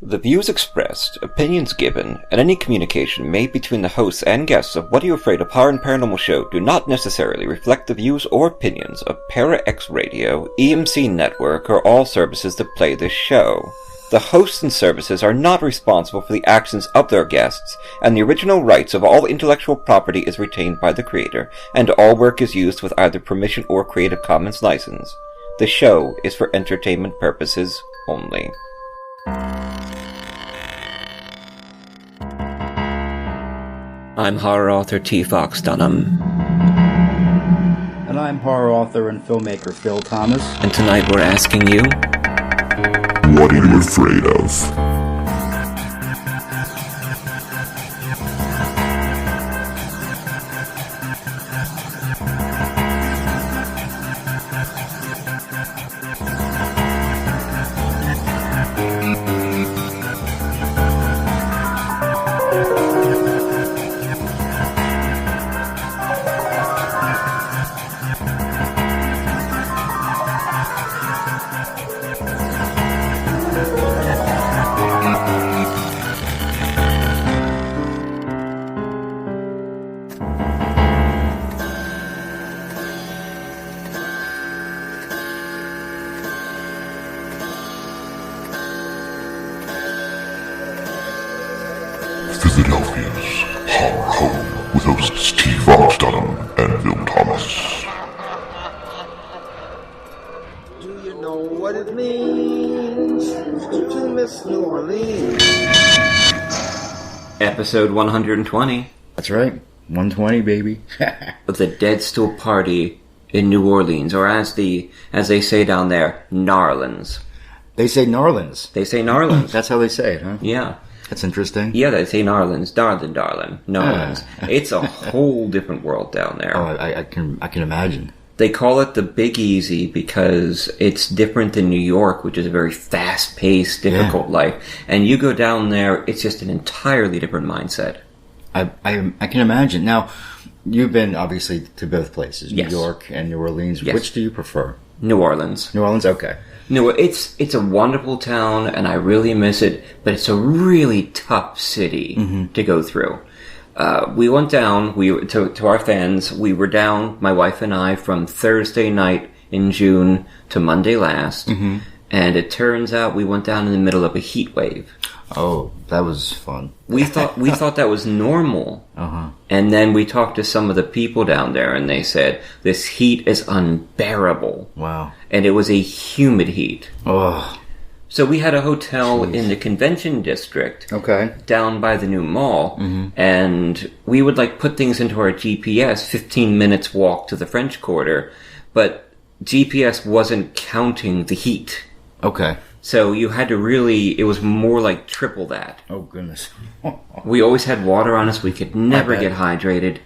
The views expressed, opinions given, and any communication made between the hosts and guests of What Are You Afraid of Horror and Paranormal Show do not necessarily reflect the views or opinions of Para X Radio, EMC Network, or all services that play this show. The hosts and services are not responsible for the actions of their guests, and the original rights of all intellectual property is retained by the creator, and all work is used with either permission or Creative Commons license. The show is for entertainment purposes only. I'm horror author T. Fox Dunham. And I'm horror author and filmmaker Phil Thomas. And tonight we're asking you, what are you afraid of? Philadelphia's horror home with hosts T. Fox Dunham and Phil Thomas. Do you know what it means to miss New Orleans? Episode 120. That's right, 120, baby. Of the Dead Still Party in New Orleans, or as they say down there, Narlands. They say Narlands. They say Narlands. That's how they say it, huh? Yeah. That's interesting. Yeah, they say Narlands. Darling, Narlands. It's a whole different world down there. Oh, I can imagine. They call it the Big Easy because it's different than New York, which is a very fast-paced, difficult life. And you go down there, it's just an entirely different mindset. I can imagine. Now, you've been, obviously, to both places, Yes. New York and New Orleans. Yes. Which do you prefer? New Orleans. New Orleans? Okay. No, it's a wonderful town, and I really miss it, but it's a really tough city to go through. We went down, to our fans, we were down, my wife and I, from Thursday night in June to Monday last, and it turns out we went down in the middle of a heat wave. Oh, that was fun. We thought that was normal. And then we talked to some of the people down there, and they said, this heat is unbearable. Wow. And it was a humid heat. Oh. So we had a hotel in the convention district. Okay. Down by the new mall. And we would put things into our GPS, 15 minutes walk to the French Quarter, but GPS wasn't counting the heat. Okay. So you had to it was more like triple that. Oh, goodness. We always had water on us. We could never get hydrated.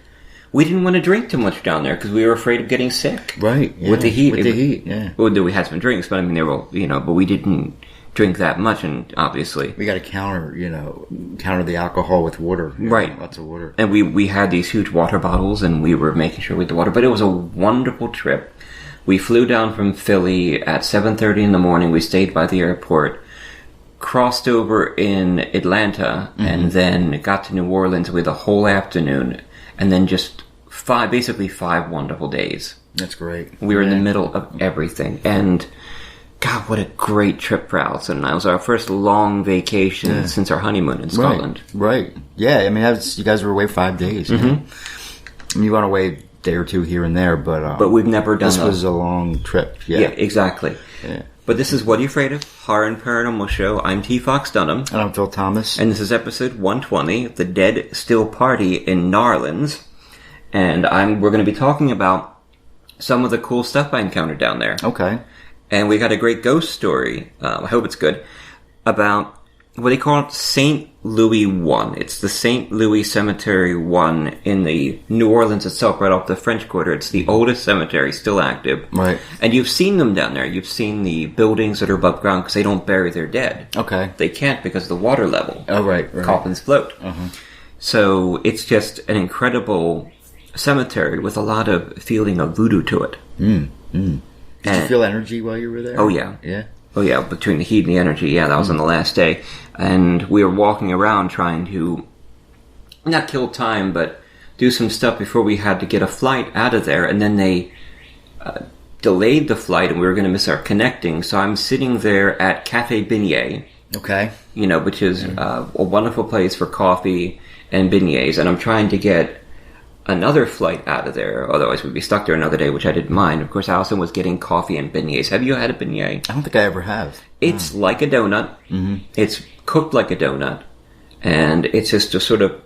We didn't want to drink too much down there because we were afraid of getting sick. Right. Yeah. With the heat. Yeah. Well, we had some drinks, but I mean, they were, but we didn't drink that much, and obviously. We got to counter the alcohol with water. Right. Lots of water. And we had these huge water bottles, and we were making sure we had the water. But it was a wonderful trip. We flew down from Philly at 7:30 in the morning. We stayed by the airport, crossed over in Atlanta, and then got to New Orleans with a whole afternoon, and then just basically five wonderful days. That's great. We were in the middle of everything, and God, what a great trip for Allison and I. It was our first long vacation since our honeymoon in Scotland. Right. Yeah, I mean, you guys were away 5 days. I mean, you went away a day or two here and there, but we've never done this was a long trip. Yeah, exactly. Yeah. But this is What Are You Afraid of? Horror and Paranormal Show. I'm T. Fox Dunham. And I'm Phil Thomas. And this is episode 120, The Dead Still Party in Narlands. And we're going to be talking about some of the cool stuff I encountered down there. Okay. And we got a great ghost story, I hope it's good, about what they call it St. Louis 1. It's the St. Louis Cemetery 1 in the New Orleans itself, right off the French Quarter. It's the oldest cemetery, still active. Right. And you've seen them down there. You've seen the buildings that are above ground because they don't bury their dead. Okay. They can't because of the water level. Oh, right. Coffins float. So it's just an incredible cemetery with a lot of feeling of voodoo to it. Did you feel energy while you were there? Oh, yeah. Yeah? Oh yeah, between the heat and the energy, yeah, that was on the last day. And we were walking around trying to not kill time, but do some stuff before we had to get a flight out of there. And then they delayed the flight, and we were going to miss our connecting. So I'm sitting there at Cafe Beignet. Okay. Which is a wonderful place for coffee and beignets. And I'm trying to get another flight out of there, otherwise we'd be stuck there another day, which I didn't mind. Of course, Allison was getting coffee and beignets. Have you had a beignet? I don't think I ever have. It's like a donut. Mm-hmm. It's cooked like a donut, and it's just a sort of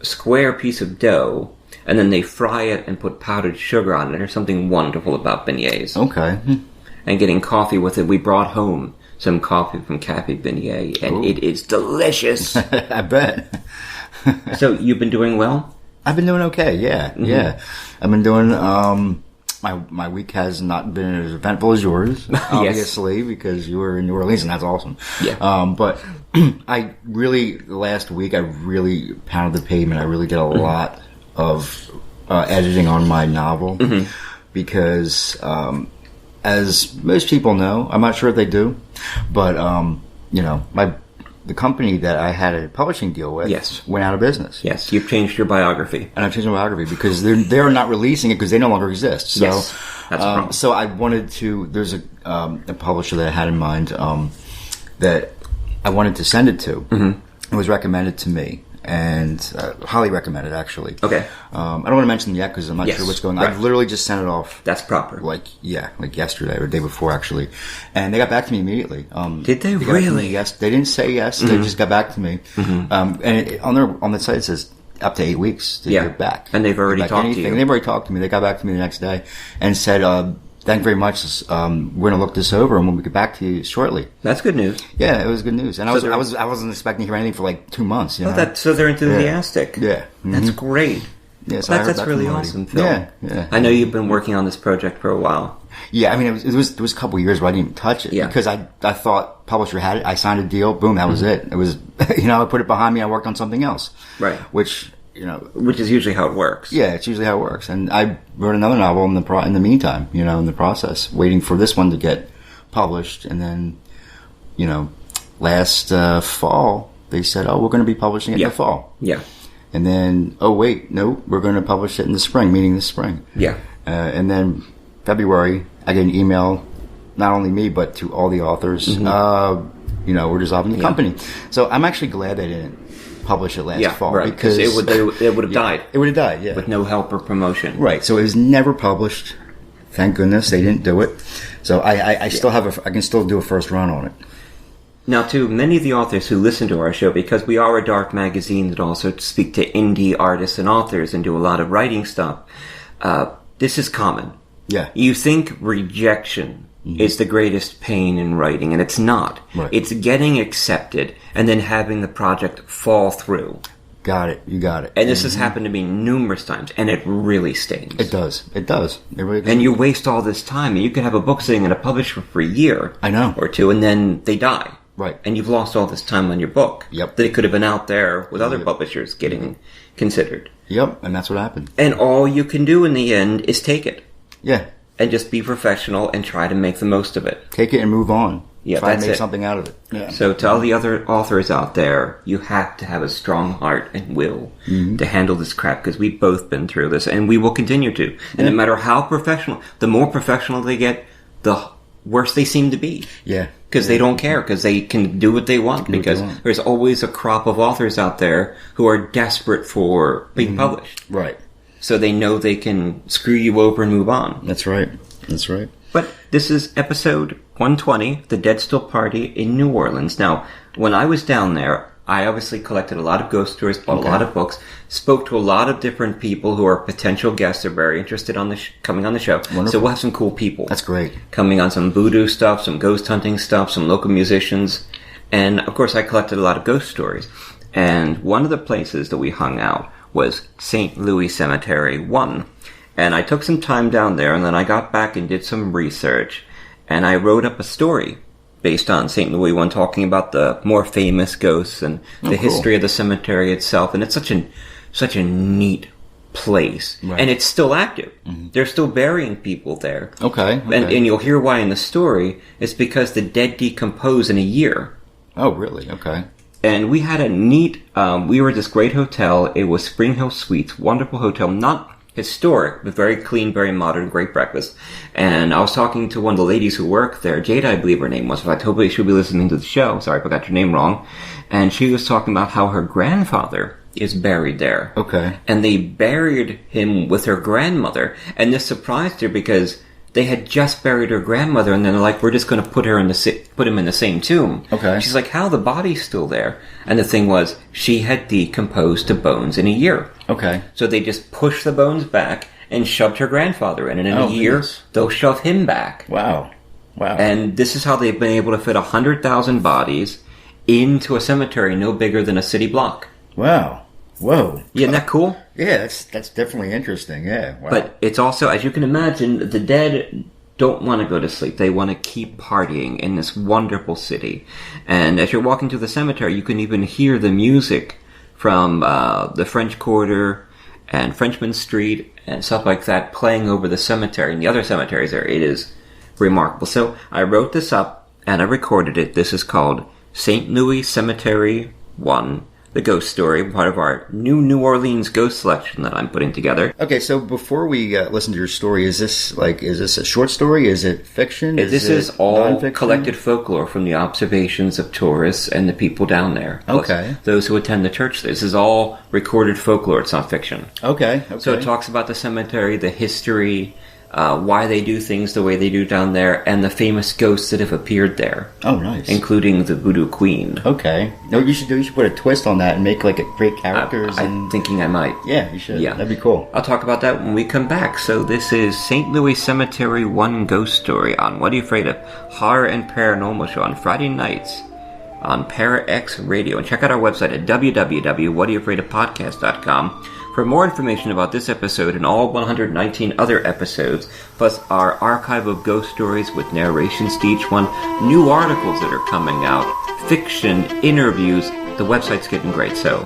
square piece of dough, and then they fry it and put powdered sugar on it. There's something wonderful about beignets. Okay. And getting coffee with it. We brought home some coffee from Cafe Beignet, and it is delicious. I bet. So, you've been doing well? I've been doing okay, yeah, yeah. I've been doing, my week has not been as eventful as yours, obviously, because you were in New Orleans, and that's awesome. Yeah. But last week, I really pounded the pavement. I really did a lot of editing on my novel, because, as most people know, I'm not sure if they do, but, the company that I had a publishing deal with went out of business. Yes, you've changed your biography. And I've changed my biography because they're not releasing it because they no longer exist. So, yes, that's a problem. So I wanted to, there's a publisher that I had in mind that I wanted to send it to. It was recommended to me. And highly recommended, actually. Okay. I don't want to mention it yet because I'm not sure what's going on. Right. I've literally just sent it off. That's proper. Like yesterday or the day before, actually. And they got back to me immediately. Did they really? Yes. They didn't say yes. They just got back to me. And on the site it says up to 8 weeks to get back. And they've already talked to you. And they've already talked to me. They got back to me the next day and said, thank you very much. We're going to look this over and we'll get back to you shortly. That's good news. Yeah, it was good news. And I wasn't expecting to hear anything for like 2 months. You know? So they're enthusiastic. Yeah. That's great. Yes, that's really awesome, Phil. Yeah. I know you've been working on this project for a while. Yeah, I mean, it was a couple of years where I didn't even touch it because I thought publisher had it. I signed a deal. Boom, that was it. It was, I put it behind me. I worked on something else. Right. Which is usually how it works. Yeah, it's usually how it works. And I wrote another novel in the meantime, in the process, waiting for this one to get published. And then, last fall, they said, we're going to be publishing it in the fall. Yeah. And then, we're going to publish it in the spring, meaning this spring. Yeah. And then February, I get an email, not only me, but to all the authors, we're dissolving the company. So I'm actually glad they didn't publish it last fall because it would have died. It would have died, with no help or promotion. Right. So it was never published. Thank goodness they didn't do it. So I still I can still do a first run on it. Now, to many of the authors who listen to our show, because we are a dark magazine that also speak to indie artists and authors and do a lot of writing stuff, this is common. Yeah. You think rejection is the greatest pain in writing, and it's not. Right. It's getting accepted and then having the project fall through. Got it. You got it. And this has happened to me numerous times, and it really stings. It does. It does. It really does. And you waste all this time, and you could have a book sitting in a publisher for a year. I know. Or two, and then they die. Right. And you've lost all this time on your book. Yep. That it could have been out there with other publishers getting considered. Yep, and that's what happened. And all you can do in the end is take it. Yeah. And just be professional and try to make the most of it. Take it and move on. Yeah, try to make something out of it. Yeah. So to all the other authors out there, you have to have a strong heart and will to handle this crap, because we've both been through this, and we will continue to. And no matter how professional, the more professional they get, the worse they seem to be. Yeah. Because they don't care, because they can do what they want, because there's always a crop of authors out there who are desperate for being published. Right. So they know they can screw you over and move on. That's right. That's right. But this is episode 120, The Dead Still Party in New Orleans. Now, when I was down there, I obviously collected a lot of ghost stories, bought a lot of books, spoke to a lot of different people who are potential guests, are very interested on coming on the show. Wonderful. So we'll have some cool people. That's great. Coming on some voodoo stuff, some ghost hunting stuff, some local musicians. And, of course, I collected a lot of ghost stories. And one of the places that we hung out was St. Louis Cemetery 1. And I took some time down there, and then I got back and did some research, and I wrote up a story based on St. Louis 1, talking about the more famous ghosts and the history of the cemetery itself. And it's such a neat place. Right. And it's still active. Mm-hmm. They're still burying people there. Okay. And you'll hear why in the story. It's because the dead decompose in a year. Oh, really? Okay. And we had a neat, we were at this great hotel. It was Spring Hill Suites, wonderful hotel, not historic, but very clean, very modern, great breakfast. And I was talking to one of the ladies who worked there, Jada, I believe her name was. In fact, hopefully she'll be listening to the show. Sorry if I got your name wrong. And she was talking about how her grandfather is buried there. Okay. And they buried him with her grandmother. And this surprised her because they had just buried her grandmother, and then they're like, we're just going to put him in the same tomb. Okay. She's like, how? The body's still there. And the thing was, she had decomposed to bones in a year. Okay. So they just pushed the bones back and shoved her grandfather in. And in a year, they'll shove him back. Wow. And this is how they've been able to fit 100,000 bodies into a cemetery no bigger than a city block. Wow. Whoa. Yeah, isn't that cool? Yeah, that's definitely interesting, yeah. Wow. But it's also, as you can imagine, the dead don't want to go to sleep. They want to keep partying in this wonderful city. And as you're walking through the cemetery, you can even hear the music from the French Quarter and Frenchman Street and stuff like that playing over the cemetery and the other cemeteries there. It is remarkable. So I wrote this up and I recorded it. This is called St. Louis Cemetery 1. The Ghost Story, part of our New Orleans ghost selection that I'm putting together. Okay, so before we listen to your story, is this a short story? Is it fiction? This is all collected folklore from the observations of tourists and the people down there. Okay. Those who attend the church. This is all recorded folklore. It's not fiction. Okay. So it talks about the cemetery, the history, why they do things the way they do down there, and the famous ghosts that have appeared there. Oh, nice. Including the Voodoo Queen. Okay. No, you should put a twist on that and make great characters. I'm thinking I might. Yeah, you should. Yeah. That'd be cool. I'll talk about that when we come back. So this is St. Louis Cemetery 1 Ghost Story on What Are You Afraid Of? Horror and Paranormal Show on Friday nights on Parax Radio. And check out our website at www.whatareyoufraidofpodcast.com for more information about this episode and all 119 other episodes, plus our archive of ghost stories with narrations to each one, new articles that are coming out, fiction, interviews. The website's getting great. So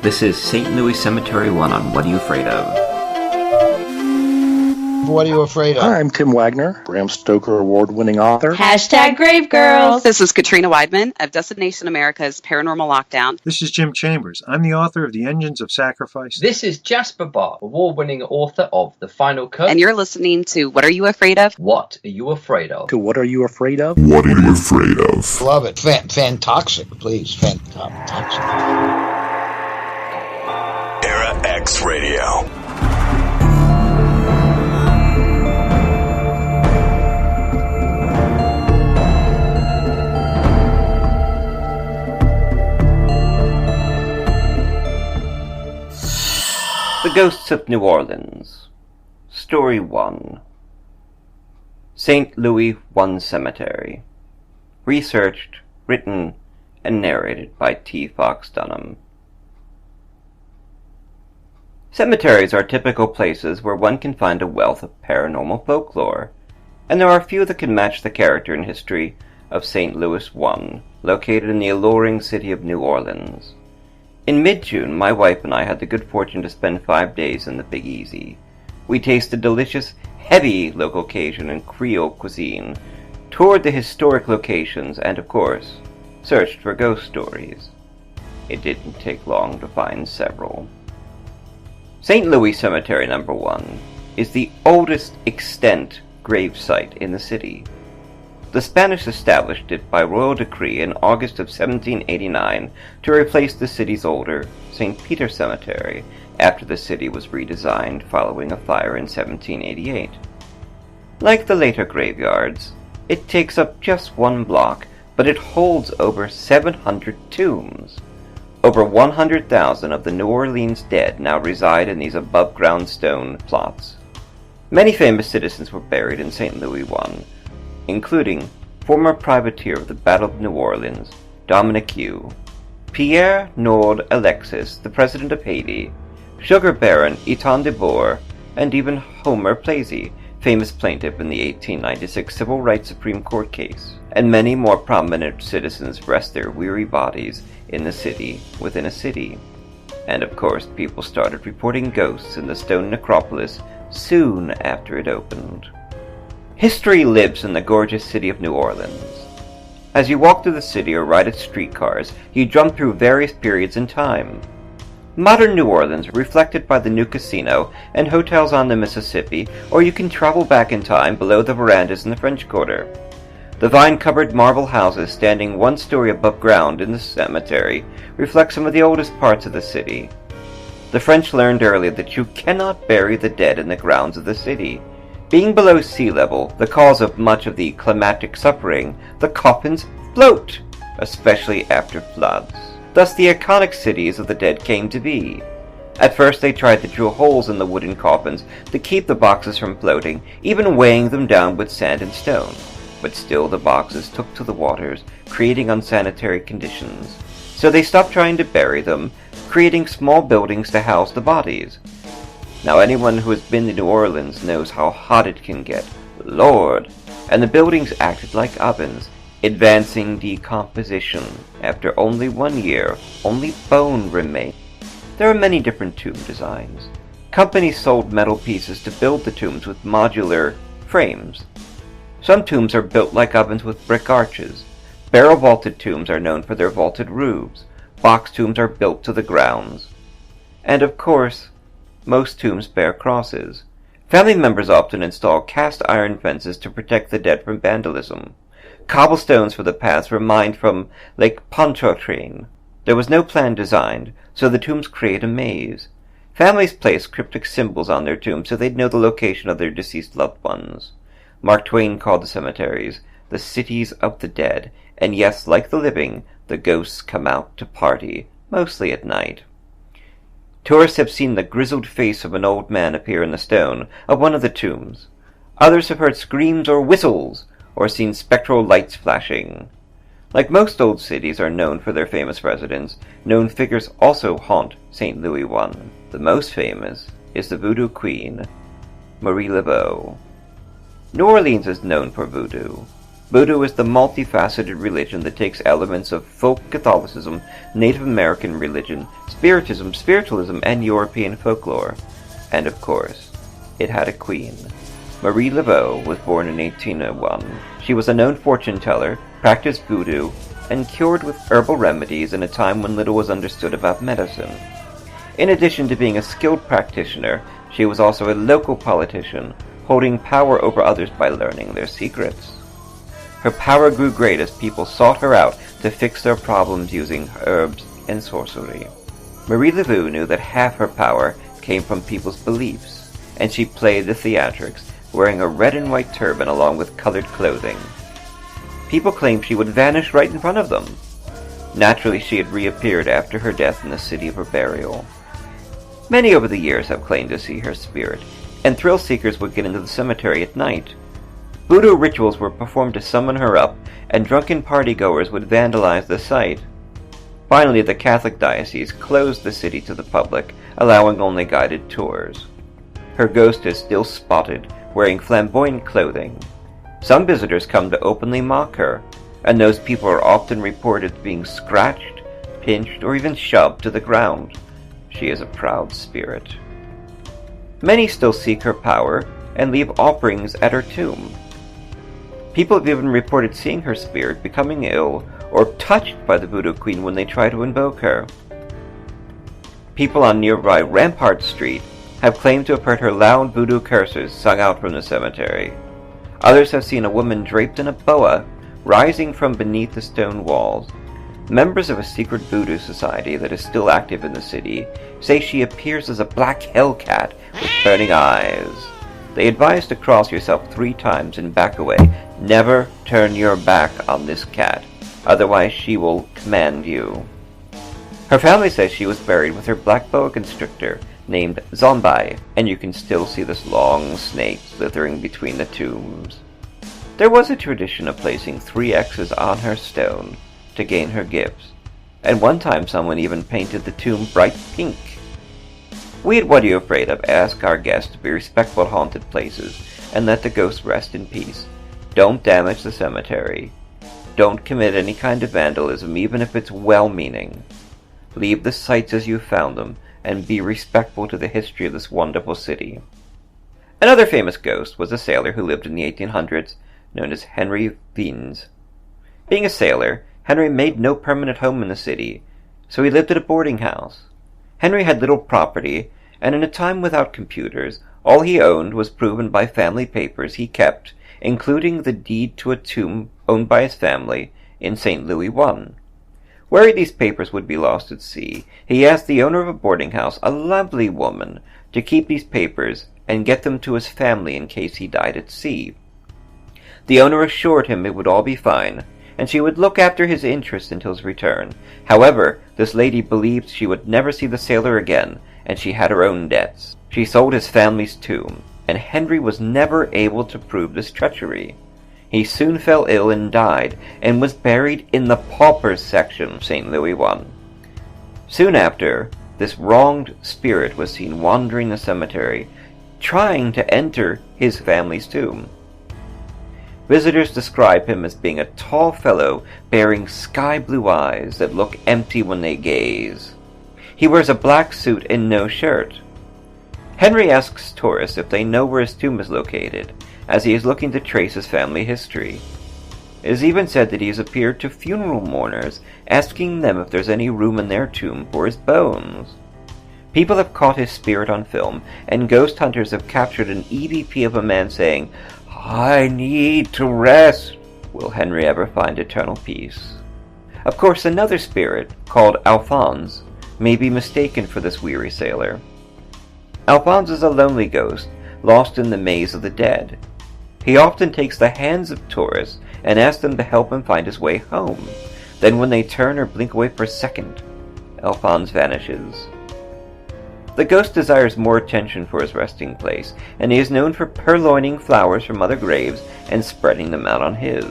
this is St. Louis Cemetery 1 on What Are You Afraid Of? What are you afraid of? Hi, I'm Tim Wagner, Bram Stoker Award-winning author. Hashtag Grave Girls. This is Katrina Weidman of Destination America's Paranormal Lockdown. This is Jim Chambers. I'm the author of The Engines of Sacrifice. This is Jasper Barr, award-winning author of The Final Cut. And you're listening to What Are You Afraid Of? What Are You Afraid Of? To What Are You Afraid Of? What are you afraid of? Love it. Fantoxic, please. Fantoxic. Era X Radio. The Ghosts of New Orleans. Story 1. St. Louis 1 Cemetery. Researched, written, and narrated by T. Fox Dunham. Cemeteries are typical places where one can find a wealth of paranormal folklore, and there are few that can match the character and history of St. Louis 1, located in the alluring city of New Orleans. In mid-June, my wife and I had the good fortune to spend 5 days in the Big Easy. We tasted delicious, heavy local Cajun and Creole cuisine, toured the historic locations, and, of course, searched for ghost stories. It didn't take long to find several. St. Louis Cemetery No. 1 is the oldest extant gravesite in the city. The Spanish established it by royal decree in August of 1789 to replace the city's older St. Peter Cemetery after the city was redesigned following a fire in 1788. Like the later graveyards, it takes up just one block, but it holds over 700 tombs. Over 100,000 of the New Orleans dead now reside in these above-ground stone plots. Many famous citizens were buried in St. Louis 1, including former privateer of the Battle of New Orleans, Dominic Q, Pierre Nord Alexis, the President of Haiti, Sugar Baron Eton de Boer, and even Homer Plazy, famous plaintiff in the 1896 Civil Rights Supreme Court case. And many more prominent citizens rest their weary bodies in the city within a city. And of course, people started reporting ghosts in the stone necropolis soon after it opened. History lives in the gorgeous city of New Orleans. As you walk through the city or ride its streetcars, you jump through various periods in time. Modern New Orleans, reflected by the new casino and hotels on the Mississippi, or you can travel back in time below the verandas in the French Quarter. The vine-covered marble houses standing one story above ground in the cemetery reflect some of the oldest parts of the city. The French learned early that you cannot bury the dead in the grounds of the city. Being below sea level, the cause of much of the climatic suffering, the coffins float, especially after floods. Thus the iconic cities of the dead came to be. At first they tried to drill holes in the wooden coffins to keep the boxes from floating, even weighing them down with sand and stone. But still the boxes took to the waters, creating unsanitary conditions. So they stopped trying to bury them, creating small buildings to house the bodies. Now anyone who has been to New Orleans knows how hot it can get. Lord! And the buildings acted like ovens, advancing decomposition. After only 1 year, only bone remained. There are many different tomb designs. Companies sold metal pieces to build the tombs with modular frames. Some tombs are built like ovens with brick arches. Barrel-vaulted tombs are known for their vaulted roofs. Box tombs are built to the grounds. And of course, most tombs bear crosses. Family members often install cast iron fences to protect the dead from vandalism. Cobblestones for the paths were mined from Lake Pontchartrain. There was no plan designed, so the tombs create a maze. Families place cryptic symbols on their tombs so they'd know the location of their deceased loved ones. Mark Twain called the cemeteries the cities of the dead, and yes, like the living, the ghosts come out to party, mostly at night. Tourists have seen the grizzled face of an old man appear in the stone of one of the tombs. Others have heard screams or whistles, or seen spectral lights flashing. Like most old cities are known for their famous residents, known figures also haunt St. Louis I. The most famous is the Voodoo Queen, Marie Laveau. New Orleans is known for voodoo. Voodoo is the multifaceted religion that takes elements of folk Catholicism, Native American religion, spiritism, spiritualism, and European folklore. And of course, it had a queen. Marie Laveau was born in 1801. She was a known fortune-teller, practiced voodoo, and cured with herbal remedies in a time when little was understood about medicine. In addition to being a skilled practitioner, she was also a local politician, holding power over others by learning their secrets. Her power grew great as people sought her out to fix their problems using herbs and sorcery. Marie Laveau knew that half her power came from people's beliefs, and she played the theatrics, wearing a red and white turban along with colored clothing. People claimed she would vanish right in front of them. Naturally, she had reappeared after her death in the city of her burial. Many over the years have claimed to see her spirit, and thrill-seekers would get into the cemetery at night. Voodoo rituals were performed to summon her up, and drunken partygoers would vandalize the site. Finally, the Catholic diocese closed the city to the public, allowing only guided tours. Her ghost is still spotted, wearing flamboyant clothing. Some visitors come to openly mock her, and those people are often reported as being scratched, pinched, or even shoved to the ground. She is a proud spirit. Many still seek her power and leave offerings at her tomb. People have even reported seeing her spirit becoming ill or touched by the Voodoo Queen when they try to invoke her. People on nearby Rampart Street have claimed to have heard her loud voodoo curses sung out from the cemetery. Others have seen a woman draped in a boa rising from beneath the stone walls. Members of a secret voodoo society that is still active in the city say she appears as a black hellcat with burning eyes. They advise to cross yourself 3 times and back away. Never turn your back on this cat, otherwise she will command you. Her family says she was buried with her black boa constrictor named Zombai, and you can still see this long snake slithering between the tombs. There was a tradition of placing 3 X's on her stone to gain her gifts, and one time someone even painted the tomb bright pink. We at What Are You Afraid Of ask our guests to be respectful at haunted places and let the ghosts rest in peace. Don't damage the cemetery. Don't commit any kind of vandalism, even if it's well-meaning. Leave the sites as you found them, and be respectful to the history of this wonderful city. Another famous ghost was a sailor who lived in the 1800s, known as Henry Fiennes. Being a sailor, Henry made no permanent home in the city, so he lived at a boarding house. Henry had little property, and in a time without computers, all he owned was proven by family papers he kept, including the deed to a tomb owned by his family in St. Louis I. Worried these papers would be lost at sea, he asked the owner of a boarding house, a lovely woman, to keep these papers and get them to his family in case he died at sea. The owner assured him it would all be fine, and she would look after his interest until his return. However, this lady believed she would never see the sailor again, and she had her own debts. She sold his family's tomb, and Henry was never able to prove this treachery. He soon fell ill and died, and was buried in the paupers section of St. Louis I. Soon after, this wronged spirit was seen wandering the cemetery, trying to enter his family's tomb. Visitors describe him as being a tall fellow bearing sky-blue eyes that look empty when they gaze. He wears a black suit and no shirt. Henry asks tourists if they know where his tomb is located, as he is looking to trace his family history. It is even said that he has appeared to funeral mourners, asking them if there's any room in their tomb for his bones. People have caught his spirit on film, and ghost hunters have captured an EVP of a man saying, "I need to rest." Will Henry ever find eternal peace? Of course, another spirit, called Alphonse, may be mistaken for this weary sailor. Alphonse is a lonely ghost, lost in the maze of the dead. He often takes the hands of tourists and asks them to help him find his way home. Then when they turn or blink away for a second, Alphonse vanishes. The ghost desires more attention for his resting place, and he is known for purloining flowers from other graves and spreading them out on his.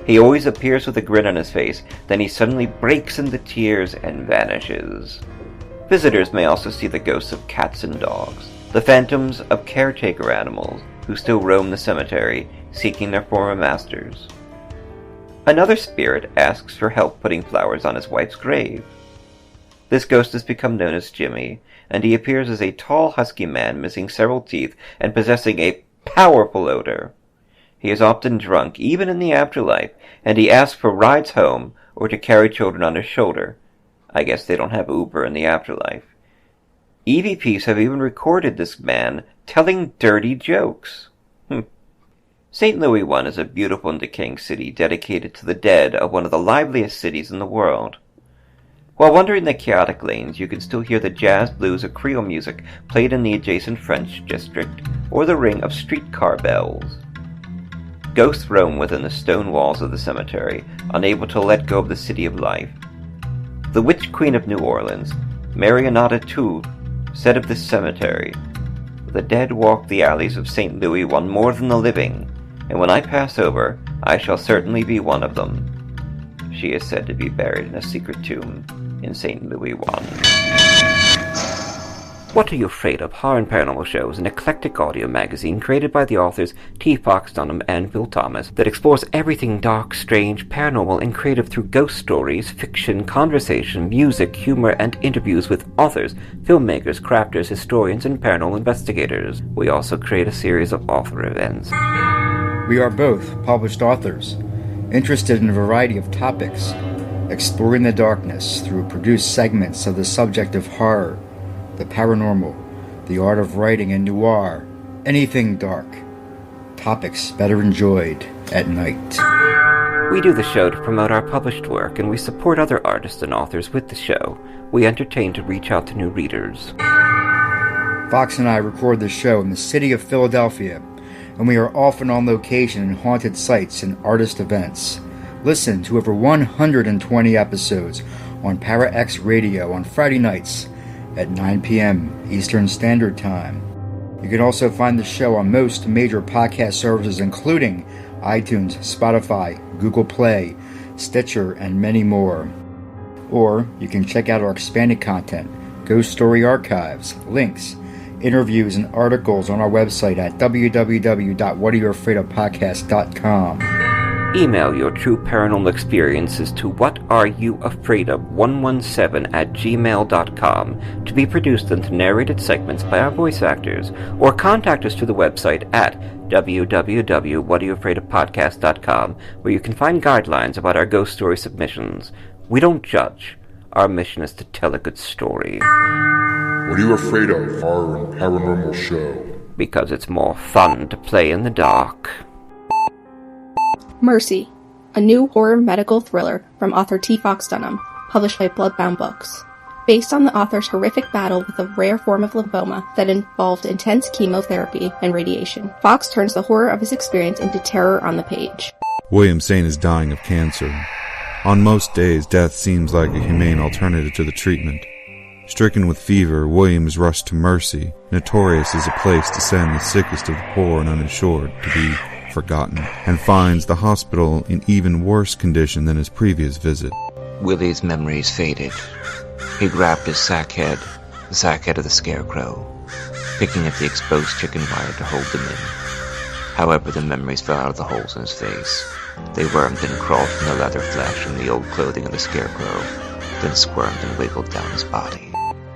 He always appears with a grin on his face, then he suddenly breaks into tears and vanishes. Visitors may also see the ghosts of cats and dogs, the phantoms of caretaker animals who still roam the cemetery, seeking their former masters. Another spirit asks for help putting flowers on his wife's grave. This ghost has become known as Jimmy, and he appears as a tall, husky man missing several teeth and possessing a powerful odor. He is often drunk, even in the afterlife, and he asks for rides home or to carry children on his shoulder. I guess they don't have Uber in the afterlife. EVPs have even recorded this man telling dirty jokes. St. Louis I is a beautiful and decaying city dedicated to the dead of one of the liveliest cities in the world. While wandering the chaotic lanes, you can still hear the jazz, blues, or Creole music played in the adjacent French district, or the ring of streetcar bells. Ghosts roam within the stone walls of the cemetery, unable to let go of the city of life. The Witch Queen of New Orleans, Marianata II, said of this cemetery, "The dead walk the alleys of St. Louis one more than the living, and when I pass over, I shall certainly be one of them." She is said to be buried in a secret tomb in St. Louis I. What Are You Afraid Of? Horror and Paranormal Show is an eclectic audio magazine created by the authors T. Fox Dunham and Bill Thomas that explores everything dark, strange, paranormal, and creative through ghost stories, fiction, conversation, music, humor, and interviews with authors, filmmakers, crafters, historians, and paranormal investigators. We also create a series of author events. We are both published authors, interested in a variety of topics, exploring the darkness through produced segments of the subject of horror, the paranormal, the art of writing, and noir, anything dark. Topics better enjoyed at night. We do the show to promote our published work, and we support other artists and authors with the show. We entertain to reach out to new readers. Fox and I record the show in the city of Philadelphia, and we are often on location in haunted sites and artist events. Listen to over 120 episodes on Para X Radio on Friday nights at 9 p.m. Eastern Standard Time. You can also find the show on most major podcast services including iTunes, Spotify, Google Play, Stitcher, and many more. Or you can check out our expanded content, ghost story archives, links, interviews, and articles on our website at www.whatayouafraidofpodcast.com. Email your true paranormal experiences to whatareyoufraidof117@gmail.com to be produced into narrated segments by our voice actors, or contact us through the website at www.whatayouafraidofpodcast.com, where you can find guidelines about our ghost story submissions. We don't judge. Our mission is to tell a good story. What are you afraid of? Horror and Paranormal Show. Because it's more fun to play in the dark. Mercy, a new horror medical thriller from author T. Fox Dunham, published by Bloodbound Books. Based on the author's horrific battle with a rare form of lymphoma that involved intense chemotherapy and radiation, Fox turns the horror of his experience into terror on the page. William Saint is dying of cancer. On most days, death seems like a humane alternative to the treatment. Stricken with fever, William is rushed to Mercy, notorious as a place to send the sickest of the poor and uninsured to be forgotten, and finds the hospital in even worse condition than his previous visit. Willie's memories faded. He grabbed his sack head, the sack head of the scarecrow, picking at the exposed chicken wire to hold them in. However, the memories fell out of the holes in his face. They wormed and crawled from the leather flesh and the old clothing of the scarecrow, then squirmed and wiggled down his body.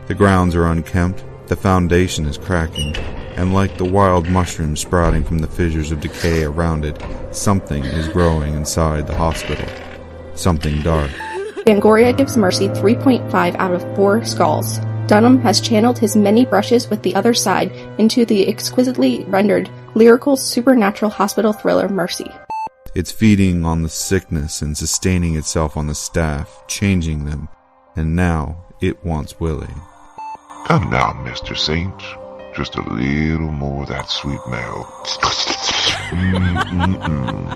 The grounds are unkempt, the foundation is cracking, and like the wild mushrooms sprouting from the fissures of decay around it, something is growing inside the hospital. Something dark. Fangoria gives Mercy 3.5 out of 4 skulls. Dunham has channeled his many brushes with the other side into the exquisitely rendered, lyrical, supernatural hospital thriller Mercy. It's feeding on the sickness and sustaining itself on the staff, changing them, and now it wants Willie. Come now, Mr. Saint. Just a little more of that sweet milk.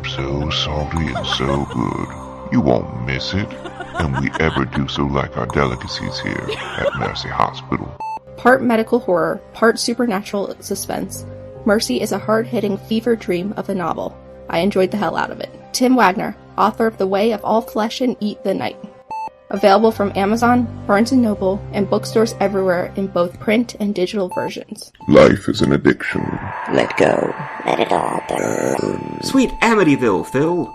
So salty and so good. You won't miss it. And we ever do so like our delicacies here at Mercy Hospital. Part medical horror, part supernatural suspense, Mercy is a hard-hitting fever dream of a novel. I enjoyed the hell out of it. Tim Wagner, author of The Way of All Flesh and Eat the Night. Available from Amazon, Barnes & Noble, and bookstores everywhere in both print and digital versions. Life is an addiction. Let go. Let it all burn. Sweet Amityville, Phil!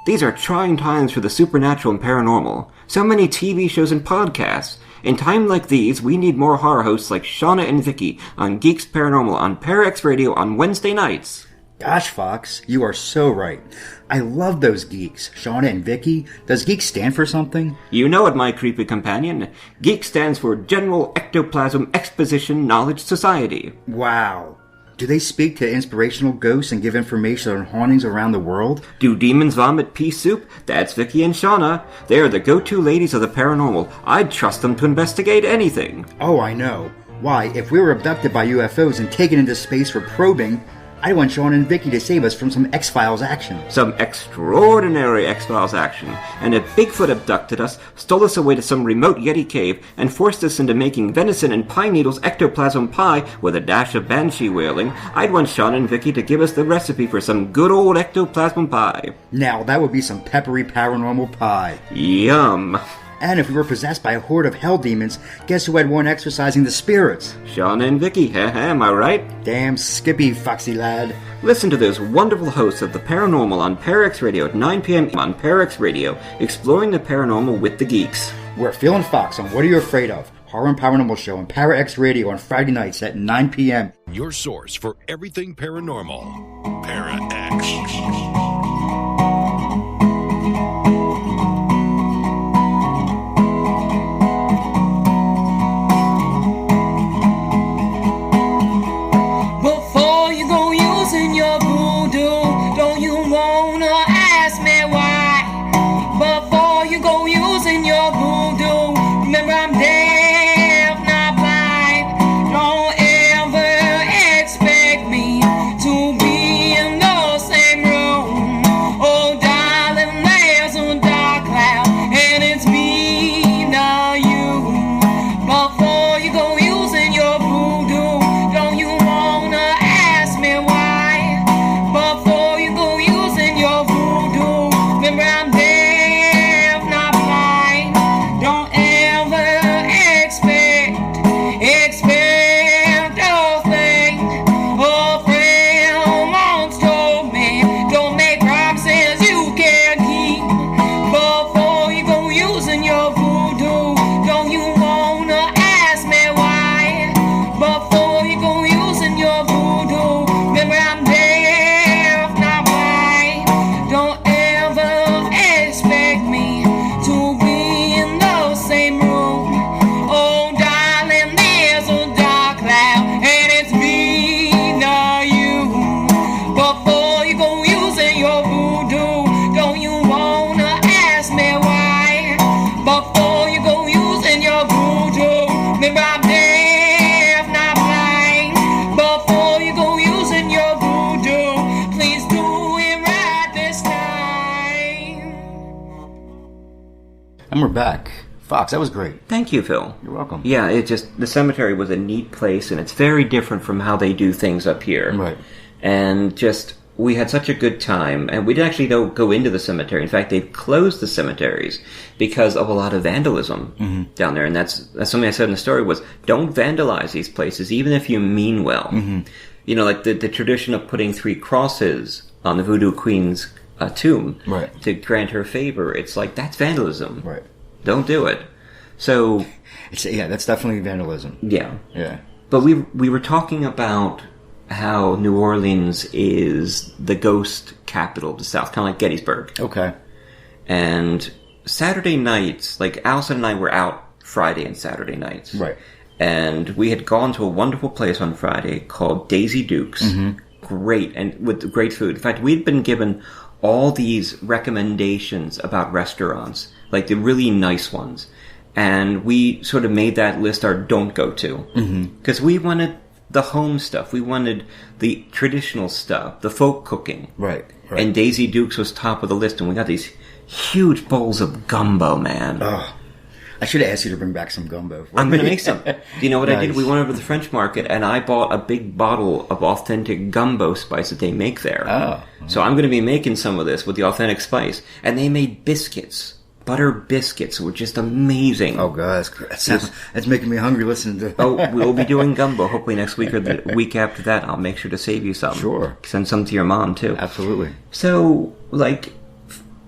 These are trying times for the supernatural and paranormal. So many TV shows and podcasts. In time like these, we need more horror hosts like Shauna and Vicky on Geeks Paranormal on Parax Radio on Wednesday nights. Gosh, Fox, you are so right. I love those geeks. Shauna and Vicky. Does geek stand for something? You know it, my creepy companion. Geek stands for General Ectoplasm Exposition Knowledge Society. Wow. Do they speak to inspirational ghosts and give information on hauntings around the world? Do demons vomit pea soup? That's Vicky and Shauna. They are the go-to ladies of the paranormal. I'd trust them to investigate anything. Oh, I know. Why, if we were abducted by UFOs and taken into space for probing, I want Sean and Vicky to save us from some X-Files action. Some extraordinary X-Files action. And if Bigfoot abducted us, stole us away to some remote Yeti cave, and forced us into making venison and pine needles ectoplasm pie with a dash of banshee wailing, I'd want Sean and Vicky to give us the recipe for some good old ectoplasm pie. Now, that would be some peppery paranormal pie. Yum. And if we were possessed by a horde of hell demons, guess who had one exorcising the spirits? Sean and Vicky, am I right? Damn skippy, foxy lad. Listen to those wonderful hosts of the Paranormal on Parax Radio at 9 p.m. on Parax Radio, exploring the paranormal with the geeks. We're Phil and Fox on What Are You Afraid Of? Horror and Paranormal Show on Parax Radio on Friday nights at 9 p.m. Your source for everything paranormal. Parax. Don't ever expect me to be in the same room we're back. Fox, that was great. Thank you, Phil. You're welcome. Yeah, the cemetery was a neat place, and it's very different from how they do things up here. Right. And we had such a good time, and we didn't actually go into the cemetery. In fact, they've closed the cemeteries because of a lot of vandalism down there. And that's something I said in the story was, don't vandalize these places, even if you mean well. You know, like the tradition of putting 3 crosses on the Voodoo Queen's tomb to grant her favor. It's like, that's vandalism. Right. Don't do it. So... that's definitely vandalism. Yeah. Yeah. But we were talking about how New Orleans is the ghost capital of the South, kind of like Gettysburg. Okay. And Saturday nights, like Allison and I were out Friday and Saturday nights. Right. And we had gone to a wonderful place on Friday called Daisy Duke's. Great, and with great food. In fact, we'd been given all these recommendations about restaurants, like the really nice ones. And we sort of made that list our don't go to. Because we wanted the home stuff. We wanted the traditional stuff, the folk cooking. Right. And Daisy Duke's was top of the list, and we got these huge bowls of gumbo, man. Oh, I should have asked you to bring back some gumbo. I'm going to make some. Do you know what Nice. I did? We went over to the French market, and I bought a big bottle of authentic gumbo spice that they make there. Oh. So I'm going to be making some of this with the authentic spice. And they made biscuits. Butter biscuits were just amazing. Oh, God. That's making me hungry listening to we'll be doing gumbo hopefully next week or the week after that. I'll make sure to save you some. Sure. Send some to your mom, too. Absolutely. So, like,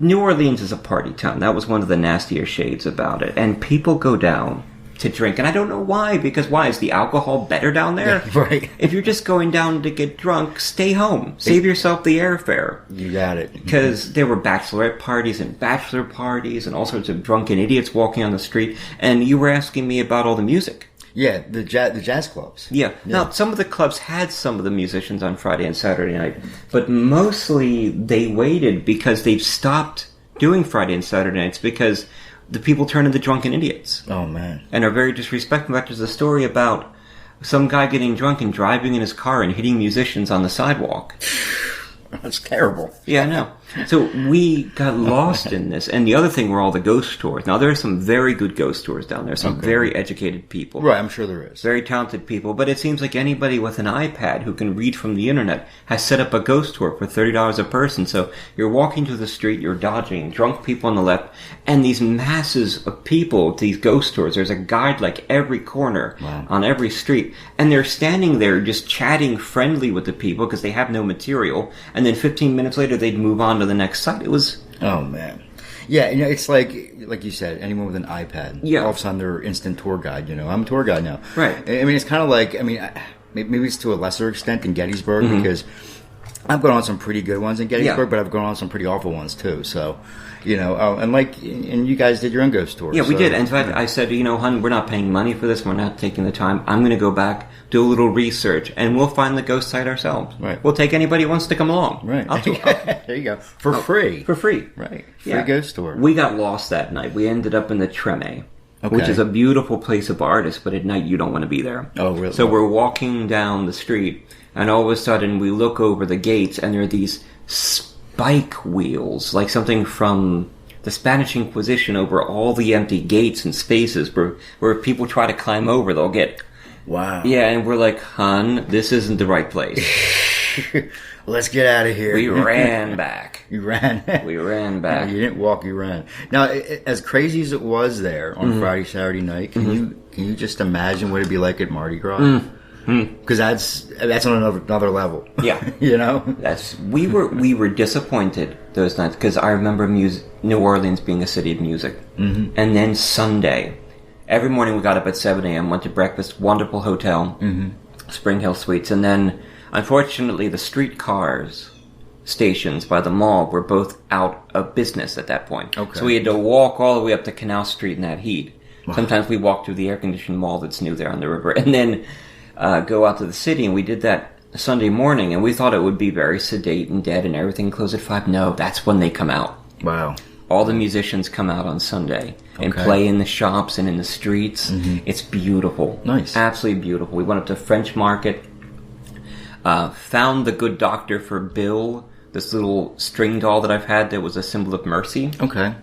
New Orleans is a party town. That was one of the nastier shades about it. And people go down to drink. And I don't know why, because why? Is the alcohol better down there? Yeah, right. If you're just going down to get drunk, stay home. Save yourself the airfare. You got it. Because there were bachelorette parties and bachelor parties and all sorts of drunken idiots walking on the street. And you were asking me about all the music. Yeah, the jazz clubs. Yeah. Now, some of the clubs had some of the musicians on Friday and Saturday night, but mostly they waited because they've stopped doing Friday and Saturday nights because the people turn into drunken idiots. Oh, man. And are very disrespectful. In fact, there's a story about some guy getting drunk and driving in his car and hitting musicians on the sidewalk. That's terrible. Yeah, I know. So we got lost in this. And the other thing were all the ghost tours. Now, there are some very good ghost tours down there. Some very educated people. Right, I'm sure there is. Very talented people. But it seems like anybody with an iPad who can read from the internet has set up a ghost tour for $30 a person. So you're walking through the street, you're dodging drunk people on the left, and these masses of people, these ghost tours. There's a guide like every corner on every street. And they're standing there just chatting friendly with the people because they have no material. And then 15 minutes later, they'd move on to the next site. It was... Oh, man. Yeah, it's like you said, anyone with an iPad. Yeah. All of a sudden, they're instant tour guide, I'm a tour guide now. Right. I mean, it's kind of like, maybe it's to a lesser extent in Gettysburg because I've gone on some pretty good ones in Gettysburg, but I've gone on some pretty awful ones, too. So, and you guys did your own ghost tour. Yeah, we did. In fact, I said, hon, we're not paying money for this. We're not taking the time. I'm going to go back, do a little research, and we'll find the ghost site ourselves. Right. We'll take anybody who wants to come along. Right. There you go. For free. For free. Right. Free ghost tour. We got lost that night. We ended up in the Treme, which is a beautiful place of artists, but at night you don't want to be there. Oh, really? So we're walking down the street, and all of a sudden we look over the gates, and there are these spike wheels, like something from the Spanish Inquisition over all the empty gates and spaces where people try to climb over, they'll get... Wow. Yeah, and we're like, hon, this isn't the right place. Let's get out of here. We ran back. You ran? We ran back. No, you didn't walk, you ran. Now, as crazy as it was there on Friday, Saturday night, can you just imagine what it'd be like at Mardi Gras? Because that's on another level. Yeah. We were disappointed those nights because I remember New Orleans being a city of music. And then Sunday, every morning we got up at 7 a.m., went to breakfast, wonderful hotel, Spring Hill Suites, and then unfortunately the streetcars stations by the mall were both out of business at that point. Okay. So we had to walk all the way up to Canal Street in that heat. Wow. Sometimes we walked through the air-conditioned mall that's new there on the river, and then go out to the city, and we did that Sunday morning, and we thought it would be very sedate and dead and everything closed at 5. No, that's when they come out. Wow. All the musicians come out on Sunday and play in the shops and in the streets. It's beautiful. Nice. Absolutely beautiful. We went up to French Market, found the Good Doctor for Bill, this little string doll that I've had that was a symbol of mercy. Okay.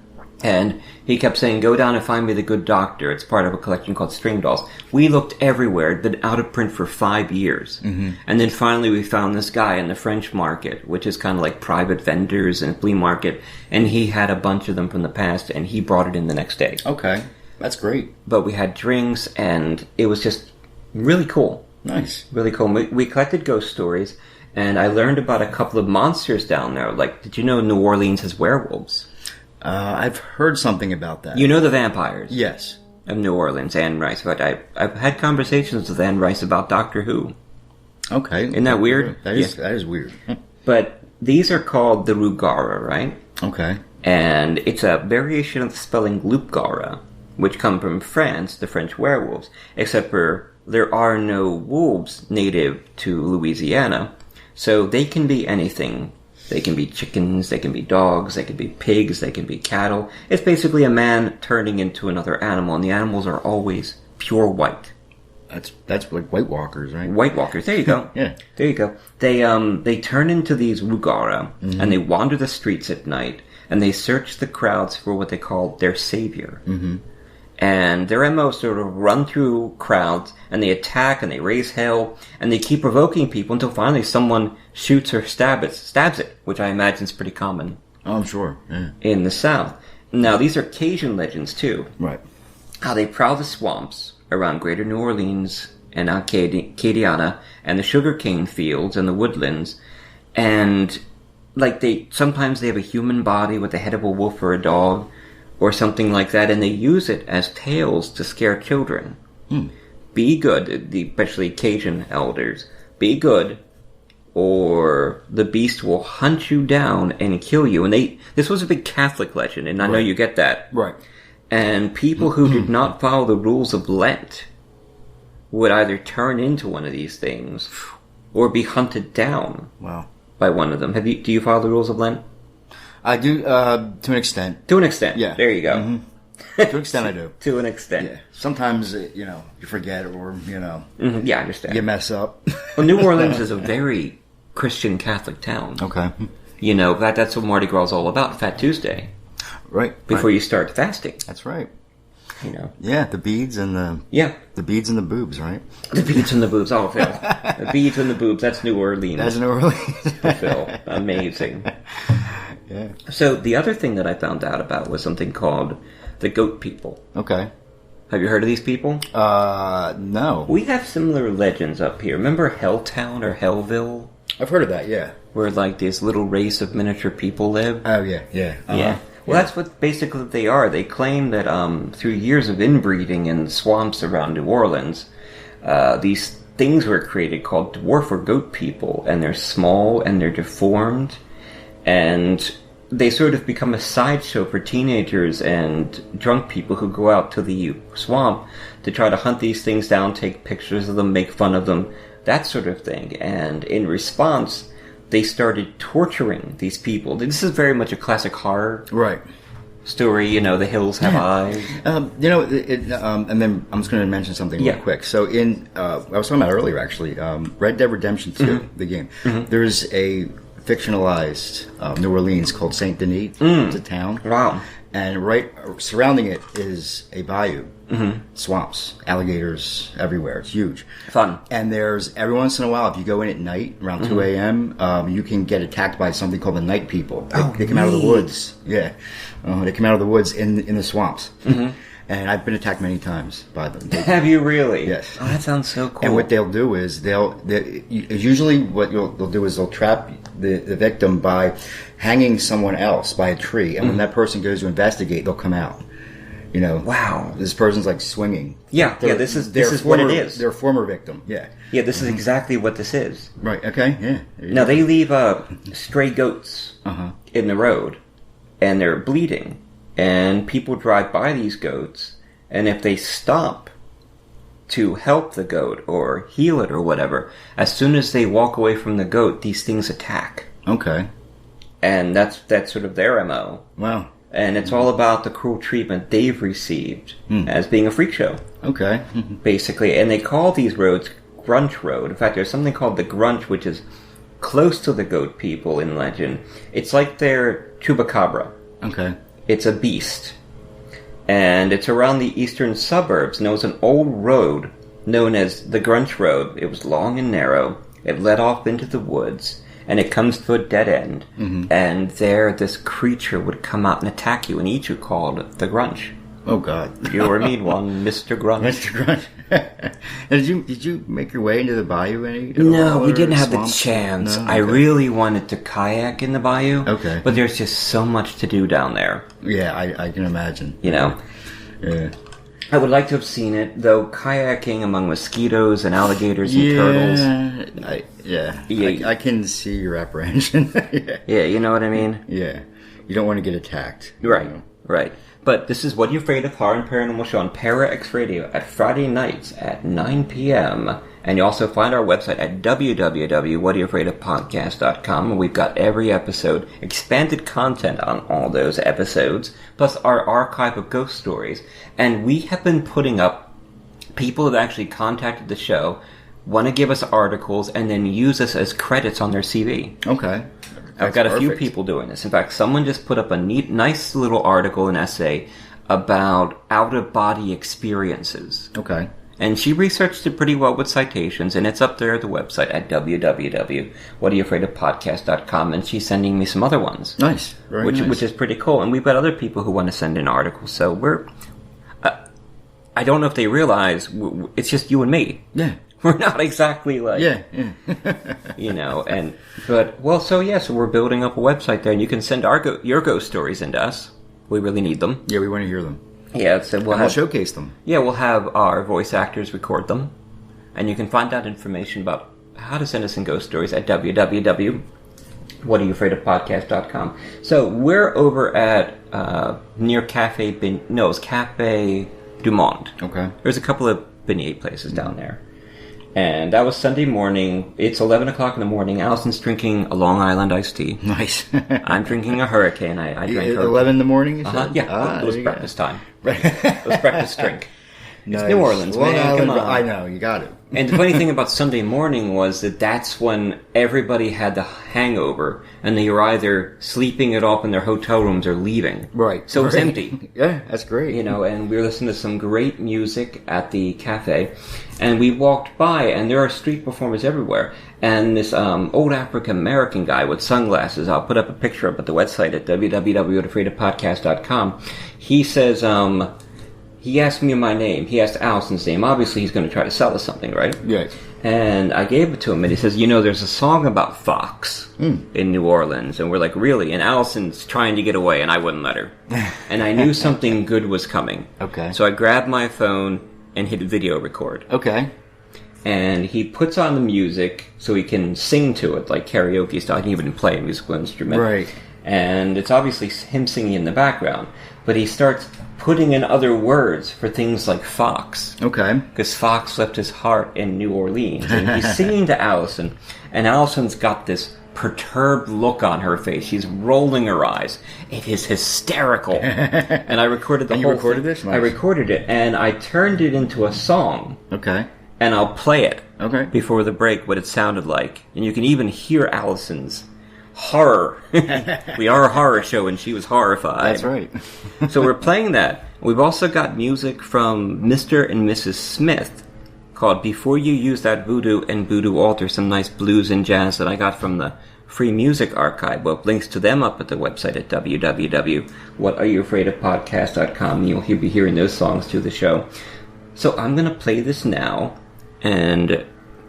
And he kept saying, go down and find me the good doctor. It's part of a collection called String Dolls. We looked everywhere. It'd been out of print for 5 years. Mm-hmm. And then finally we found this guy in the French market, which is kind of like private vendors and flea market. And he had a bunch of them from the past, and he brought it in the next day. Okay. That's great. But we had drinks, and it was just really cool. Nice. Really cool. We collected ghost stories, and I learned about a couple of monsters down there. Like, did you know New Orleans has werewolves? I've heard something about that. You know the vampires? Yes. Of New Orleans, Anne Rice. But I've had conversations with Anne Rice about Doctor Who. Okay. Isn't that weird? That is weird. But these are called the Rugara, right? Okay. And it's a variation of the spelling Loupgara, which come from France, the French werewolves. Except for there are no wolves native to Louisiana, so they can be anything. They can be chickens, they can be dogs, they can be pigs, they can be cattle. It's basically a man turning into another animal, and the animals are always pure white. That's like White Walkers, right? White Walkers, there you go. Yeah. There you go. They turn into these Rugara, and they wander the streets at night, and they search the crowds for what they call their savior. Mm-hmm. And their MO is sort of run through crowds, and they attack, and they raise hell, and they keep provoking people until finally someone shoots or stabs it, which I imagine is pretty common. Oh, I'm sure, yeah. In the South. Now, these are Cajun legends, too. Right. How they prowl the swamps around Greater New Orleans and Acadiana, and the sugarcane fields and the woodlands, and sometimes they have a human body with the head of a wolf or a dog, or something like that, and they use it as tales to scare children. Be good, especially Cajun elders. Be good, or the beast will hunt you down and kill you. And this was a big Catholic legend, and I know you get that. Right. And people who did not follow the rules of Lent would either turn into one of these things, or be hunted down. Wow. By one of them. Do you follow the rules of Lent? I do, to an extent. To an extent. Yeah. There you go. Mm-hmm. To an extent, I do. To an extent. Yeah. Sometimes, you forget, or, Mm-hmm. Yeah, I understand. You mess up. Well, New Orleans is a very Christian Catholic town. Okay. That's what Mardi Gras is all about, Fat Tuesday. Right. Before you start fasting. That's right. Yeah, the beads and the... Yeah. The beads and the boobs, right? The beads and the boobs. Oh, Phil. The beads and the boobs. That's New Orleans. That's New Orleans. Phil. Amazing. Yeah. So the other thing that I found out about was something called the Goat People. Okay. Have you heard of these people? No. We have similar legends up here. Remember Helltown or Hellville? I've heard of that, yeah. Where this little race of miniature people live? Oh, yeah, yeah. Uh-huh. Yeah. Well, that's what basically they are. They claim that through years of inbreeding in swamps around New Orleans, these things were created called dwarf or goat people, and they're small and they're deformed, and they sort of become a sideshow for teenagers and drunk people who go out to the swamp to try to hunt these things down, take pictures of them, make fun of them, that sort of thing. And in response, they started torturing these people. This is very much a classic horror story. The hills have eyes. And then I'm just going to mention something real quick. So I was talking about earlier, actually, Red Dead Redemption 2, the game. Mm-hmm. There's a fictionalized New Orleans called Saint Denis. It's a town. Wow. And right surrounding it is a bayou. Mm-hmm. Swamps, alligators everywhere. It's huge. Fun. And there's, every once in a while, if you go in at night, around 2 a.m., you can get attacked by something called the night people. They come out of the woods. Yeah. They come out of the woods in the swamps. Mm-hmm. And I've been attacked many times by them. Have you really? Yes. Oh, that sounds so cool. And what they'll do is usually what they'll do is they'll trap the victim by hanging someone else by a tree. And when that person goes to investigate, they'll come out. Wow. This person's swinging. Yeah, this is what it is. They're a former victim, yeah. Yeah, this is exactly what this is. Right, okay, yeah. Now, they leave stray goats in the road, and they're bleeding. And people drive by these goats, and if they stop to help the goat or heal it or whatever, as soon as they walk away from the goat, these things attack. Okay. And that's sort of their MO. Wow. And it's all about the cruel treatment they've received as being a freak show. Okay. Basically. And they call these roads Grunch Road. In fact, there's something called the Grunch, which is close to the goat people in legend. It's like their Chupacabra. Okay. It's a beast. And it's around the eastern suburbs. And it was an old road known as the Grunch Road. It was long and narrow. It led off into the woods. And it comes to a dead end. Mm-hmm. And there, this creature would come out and attack you and eat you, called the Grunch. Oh, God. You ever meet one, Mr. Grunch? Mr. Grunch. Did you make your way into the bayou any? No, we didn't have the chance. No? Okay. I really wanted to kayak in the bayou. Okay. But there's just so much to do down there. Yeah, I can imagine. You know? Yeah. I would like to have seen it, though kayaking among mosquitoes and alligators and turtles. I can see your apprehension. Yeah, you know what I mean? Yeah. You don't want to get attacked. Right, right. But this is What Are You Afraid of? Horror and Paranormal Show on Para X Radio at Friday nights at 9 p.m. And you also find our website at www.whatareyoufraidofpodcast.com, where we've got every episode, expanded content on all those episodes, plus our archive of ghost stories. And we have been putting up people who have actually contacted the show, want to give us articles, and then use us as credits on their CV. Okay. I've got a few people doing this. In fact, someone just put up a nice little article, an essay, about out-of-body experiences. Okay. And she researched it pretty well with citations, and it's up there at the website at www.whatareyoufraidofpodcast.com, and she's sending me some other ones. Nice. Very nice. Which is pretty cool. And we've got other people who want to send in articles, so we're... I don't know if they realize, it's just you and me. Yeah. We're not exactly like... Yeah. You know, so we're building up a website there, and you can send your ghost stories into us. We really need them. Yeah, we want to hear them. Yeah, so we'll showcase them. Yeah, we'll have our voice actors record them, and you can find out information about how to send us in ghost stories at www.whatareyoufraidofpodcast.com. So we're over at near Cafe Du Monde. Okay. There's a couple of beignet places down there. And that was Sunday morning. It's 11 o'clock in the morning. Allison's drinking a Long Island iced tea. Nice. I'm drinking a Hurricane. I drank 11 in the morning, you said? Yeah. It was breakfast time. It was breakfast drink. Nice. It's New Orleans, Long man. Island, Come on. I know, you got it. And the funny thing about Sunday morning was that's when everybody had the hangover, and they were either sleeping it off in their hotel rooms or leaving. Right. So it was empty. Yeah, that's great. You know, and we were listening to some great music at the cafe, and we walked by, and there are street performers everywhere. And this old African-American guy with sunglasses, I'll put up a picture up at the website at www.whatafraidofpodcast.com. He says, he asked me my name. He asked Allison's name. Obviously, he's going to try to sell us something, right? Yes. And I gave it to him, and he says, there's a song about Fox in New Orleans. And we're like, really? And Allison's trying to get away, and I wouldn't let her. And I knew something good was coming. Okay. So I grabbed my phone and hit video record. Okay. And he puts on the music so he can sing to it, like karaoke style. He can even play a musical instrument. Right. And it's obviously him singing in the background. But he starts putting in other words for things like Fox. Okay. Because Fox left his heart in New Orleans. And he's singing to Allison, and Allison's got this perturbed look on her face. She's rolling her eyes. It is hysterical. And I recorded the whole thing. You recorded this? Nice. I recorded it, and I turned it into a song. Okay. And I'll play it before the break, what it sounded like. And you can even hear Allison's horror. We are a horror show, and she was horrified. That's right. So we're playing that. We've also got music from Mr. and Mrs. Smith called Before You Use That Voodoo and Voodoo Altar, some nice blues and jazz that I got from the Free Music Archive. Well, links to them up at the website at www.whatareyoufraidofpodcast.com. You'll be hearing those songs to the show. So I'm going to play this now, and,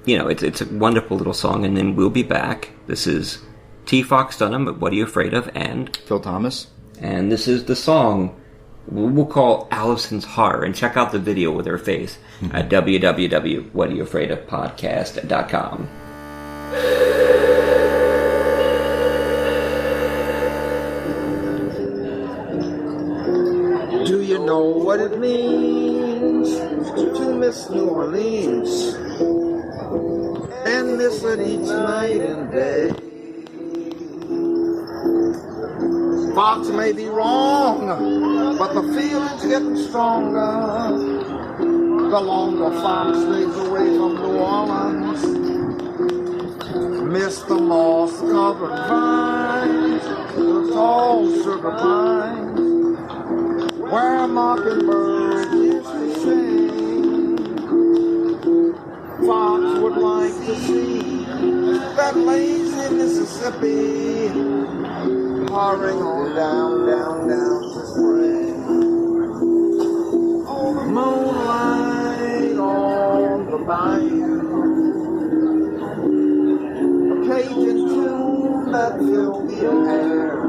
it's a wonderful little song, and then we'll be back. This is T. Fox Dunham, but What Are You Afraid of? And Phil Thomas. And this is the song we'll call Allison's Horror. And check out the video with her face at www.whatareyoufraidofpodcast.com. Do you know what it means to miss New Orleans and miss it each night and day? Fox may be wrong, but the feeling's getting stronger the longer Fox stays away from New Orleans. Miss the moss-covered vines, the tall sugar pines, where mockingbirds used to sing. Fox would like to see that lazy Mississippi pouring on down, down, down to spring. Oh, the moonlight on the bayou, a Cajun tune that filled the air.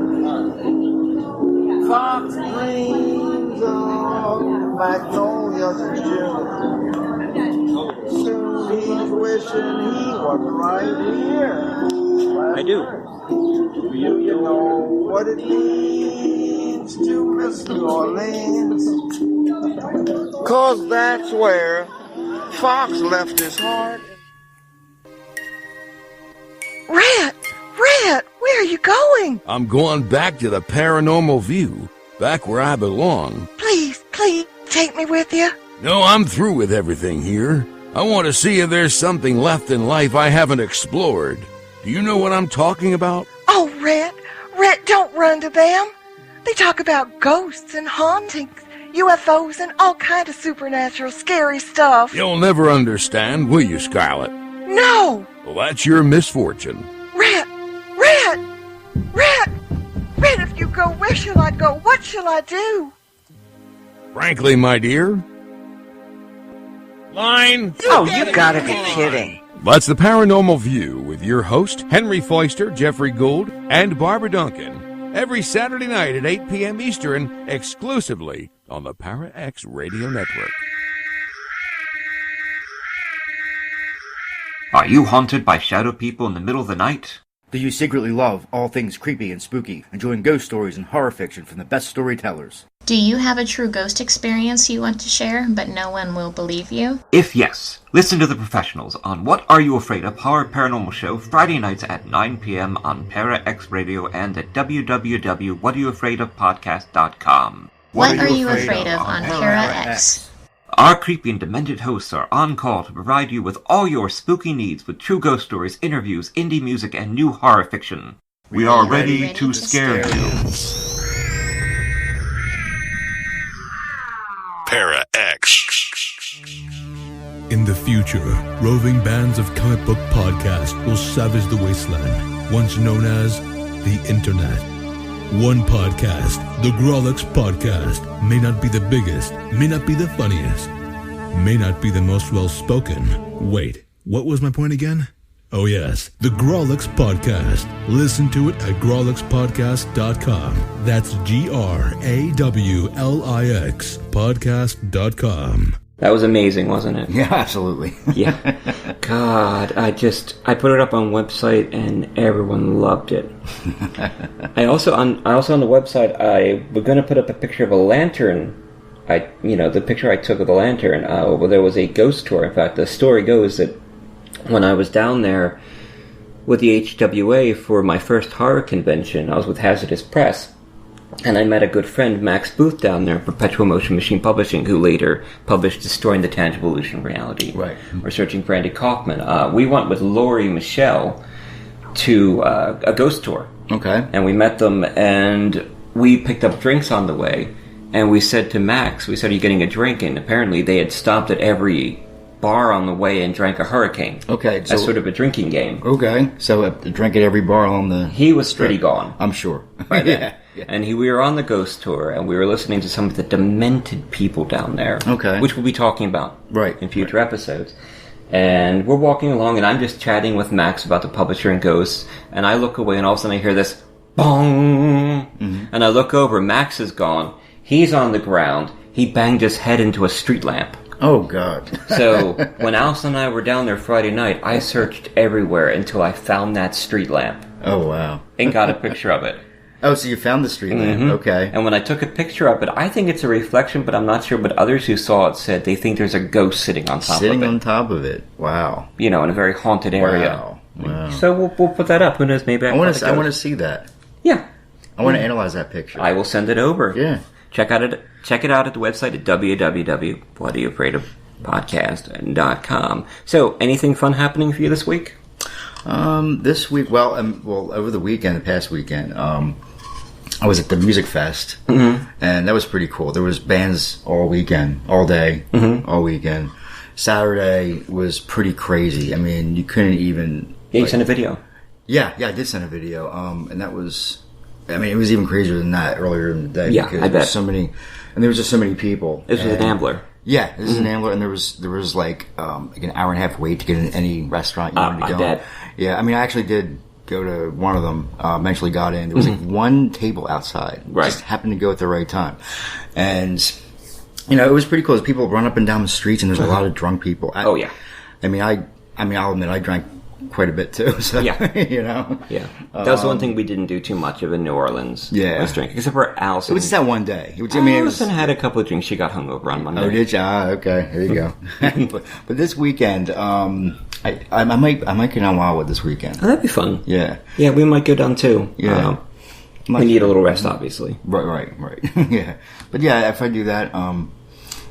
Fox dreams of magnolias in June. Soon he's wishing he was right here. I do. Do you know what it means to miss New Orleans? 'Cause that's where Fox left his heart. Rat! Where are you going? I'm going back to the Paranormal View, back where I belong. Please, take me with you. No, I'm through with everything here. I want to see if there's something left in life I haven't explored. Do you know what I'm talking about? Oh, Rat, don't run to them. They talk about ghosts and hauntings, UFOs, and all kind of supernatural scary stuff. You'll never understand, will you, Scarlet? No! Well, that's your misfortune. Rat, if you go, where shall I go? What shall I do? Frankly, my dear... Line! Oh, you gotta be kidding. That's the Paranormal View with your host, Henry Foister, Jeffrey Gould, and Barbara Duncan. Every Saturday night at 8 p.m. Eastern, exclusively on the Para X Radio Network. Are you haunted by shadow people in the middle of the night? Do you secretly love all things creepy and spooky, enjoying ghost stories and horror fiction from the best storytellers? Do you have a true ghost experience you want to share, but no one will believe you? If yes, listen to the professionals on What Are You Afraid Of? Horror Paranormal Show Friday nights at 9 p.m. on Para X Radio and at www.whatareyouafraidofpodcast.com. What are you afraid of on Para X? Our creepy and demented hosts are on call to provide you with all your spooky needs with true ghost stories, interviews, indie music, and new horror fiction. We are ready to scare you. Para X. In the future, roving bands of comic book podcasts will savage the wasteland, once known as the Internet. One podcast, the Grolix Podcast, may not be the biggest, may not be the funniest, may not be the most well-spoken. Wait, what was my point again? Oh yes, the Grolix Podcast. Listen to it at grolixpodcast.com. That's GRAWLIX podcast.com. That was amazing, wasn't it? Yeah, absolutely. Yeah. God, I put it up on website and everyone loved it. I also on the website, I was going to put up a picture of a lantern. The picture I took of the lantern, where there was a ghost tour. In fact, the story goes that when I was down there with the HWA for my first horror convention, I was with Hazardous Press. And I met a good friend, Max Booth, down there at Perpetual Motion Machine Publishing, who later published Destroying the Tangible Illusion of Reality. Right. Or Searching for Andy Kaufman. We went with Laurie Michelle to a ghost tour. Okay. And we met them, and we picked up drinks on the way. And we said to Max, are you getting a drink? And apparently they had stopped at every bar on the way and drank a hurricane. Okay. That's sort of a drinking game. Okay. So drink at every bar on the... He was pretty gone. I'm sure. By then. Yeah. And we were on the ghost tour, and we were listening to some of the demented people down there. Okay. Which we'll be talking about in future episodes. And we're walking along, and I'm just chatting with Max about the publisher and ghosts, and I look away, and all of a sudden I hear this bong! Mm-hmm. And I look over, Max is gone. He's on the ground. He banged his head into a street lamp. Oh, God. So, when Alison and I were down there Friday night, I searched everywhere until I found that street lamp. Oh, wow. And got a picture of it. Oh, so you found the street lamp. Mm-hmm. Okay. And when I took a picture of it, I think it's a reflection, but I'm not sure. But others who saw it said they think there's a ghost sitting on top of it. Sitting on top of it. Wow. In a very haunted area. Wow. So we'll put that up. Who knows? Maybe I want to see that. Yeah. I want to analyze that picture. I will send it over. Yeah. Check it out at the website at www.whatareyouafraidofpodcast.com. So, anything fun happening for you this week? This week, over the weekend, the past weekend, I was at the Music Fest, and that was pretty cool. There was bands all weekend, all day, all weekend. Saturday was pretty crazy. I mean, you couldn't even... Yeah, you sent a video. Yeah, I did send a video, and that was... I mean, it was even crazier than that earlier in the day. Yeah, because I bet. There was so many... And there was just so many people. This was an Ambler. Yeah, this is an Ambler, and there was like an hour and a half wait to get in any restaurant you wanted to go. I bet. Yeah, I mean, I actually did go to one of them, eventually got in. There was like one table outside. Right. Just happened to go at the right time. And, you know, it was pretty cool. People run up and down the streets, and there's a lot of drunk people. Oh, yeah. I mean, I'll admit, I drank quite a bit too. So, Yeah. you know? Yeah. That was the one thing we didn't do too much of in New Orleans. Yeah. Was drinking. Except for Allison. It was just that one day. Allison had a couple of drinks. She got hungover on Monday. Oh, did you? Ah, okay. There you go. but this weekend, I might get on Wildwood this weekend. Oh, that'd be fun. Yeah. Yeah, we might go down too. Yeah. We need a little rest, obviously. Right. Yeah. But yeah, if I do that,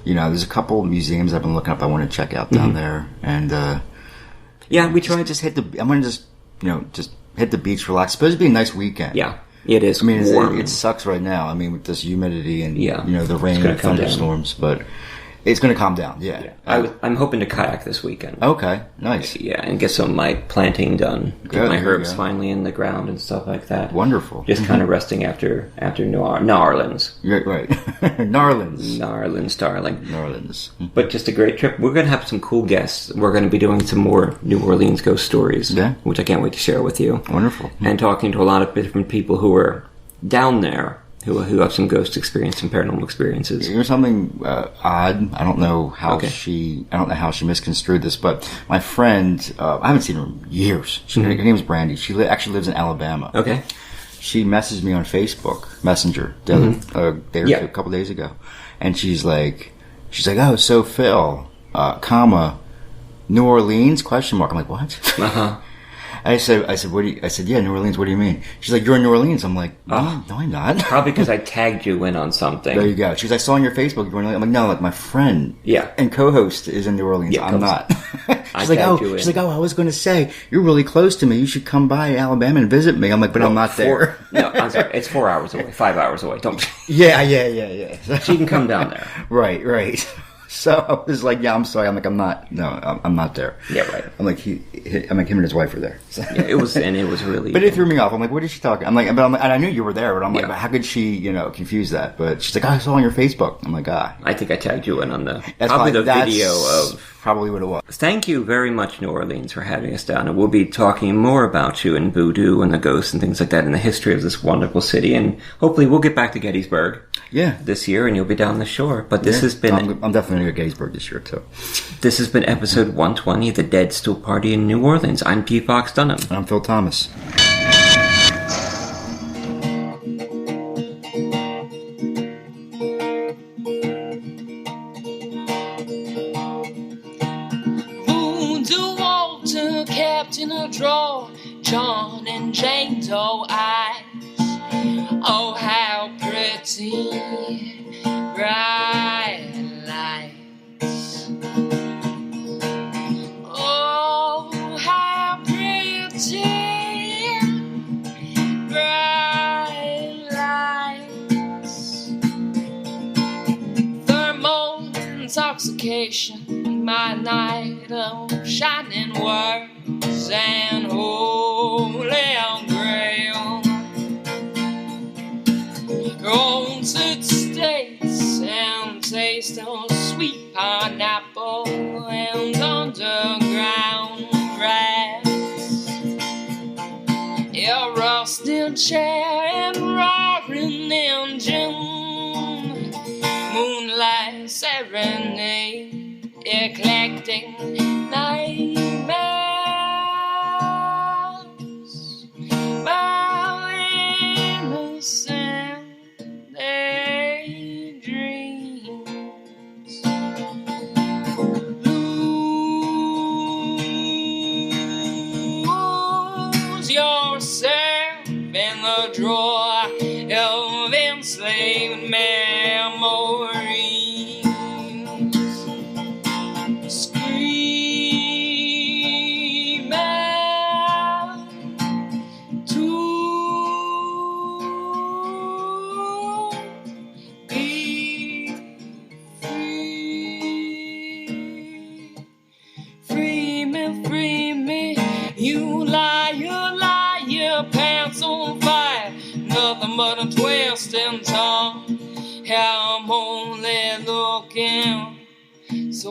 you know, there's a couple of museums I've been looking up I want to check out down there. And, yeah, we try to hit I'm going to just hit the beach, relax. It's supposed to be a nice weekend. Yeah. It is. I mean, warm. it sucks right now. I mean, with this humidity and, yeah. you know, the rain and thunderstorms, but it's going to calm down. Yeah. I'm hoping to kayak this weekend. Okay. Nice. Yeah, and get some of my planting done. Good, Get my there you herbs go. finally in the ground and stuff like that. Wonderful. Just kind of resting after New Orleans. Right. Narlands, darling. Narlands. But just a great trip. We're going to have some cool guests. We're going to be doing some more New Orleans ghost stories. Yeah. Which I can't wait to share with you. Wonderful. And talking to a lot of different people who are down there, who have some ghost experience and paranormal experiences. Here's something odd. I don't know how she misconstrued this, but my friend, I haven't seen her in years. Her name is Brandy. She actually lives in Alabama. Okay. She messaged me on Facebook Messenger a couple days ago, and she's like, oh, so Phil, New Orleans ? I'm like, what? Uh-huh. I said, yeah, New Orleans, what do you mean? She's like, you're in New Orleans. I'm like, no, I'm not. Probably because I tagged you in on something. There you go. She's like, I saw on your Facebook, you're in New Orleans. I'm like, no, like my friend and co-host is in New Orleans. I'm not. She's like, I was going to say, you're really close to me. You should come by Alabama and visit me. I'm like, but I'm not there. No, I'm sorry. It's 4 hours away, 5 hours away. Don't. Yeah. She can come down there. Right. So I was like, yeah, I'm sorry. I'm like, I'm not there. Yeah, right. I'm like, him and his wife were there. So. Yeah, it was really. But it threw me off. I'm like, what is she talking? I'm like, and I knew you were there, but I'm like, how could she, confuse that? But she's like, I saw on your Facebook. I'm like, I think I tagged you in on that's the video of. Probably what it was. Thank you very much, New Orleans, for having us down. And we'll be talking more about you and voodoo and the ghosts and things like that and the history of this wonderful city. And hopefully we'll get back to Gettysburg this year and you'll be down the shore. But this has been... I'm definitely going to Gettysburg this year, too. This has been episode 120 of the Dead Stool Party in New Orleans. I'm P. Fox Dunham. And I'm Phil Thomas. In a drawer, John and Jane Doe eyes. Oh, how pretty, bright lights. Oh, how pretty, bright lights. Thermal intoxication, my night of shining words. And holy grail, haunted states and taste of sweet pineapple and underground rats, a rusted chair and roaring engine, moonlight serenade, eclectic nightmare. Drawer of enslaved memories, screaming to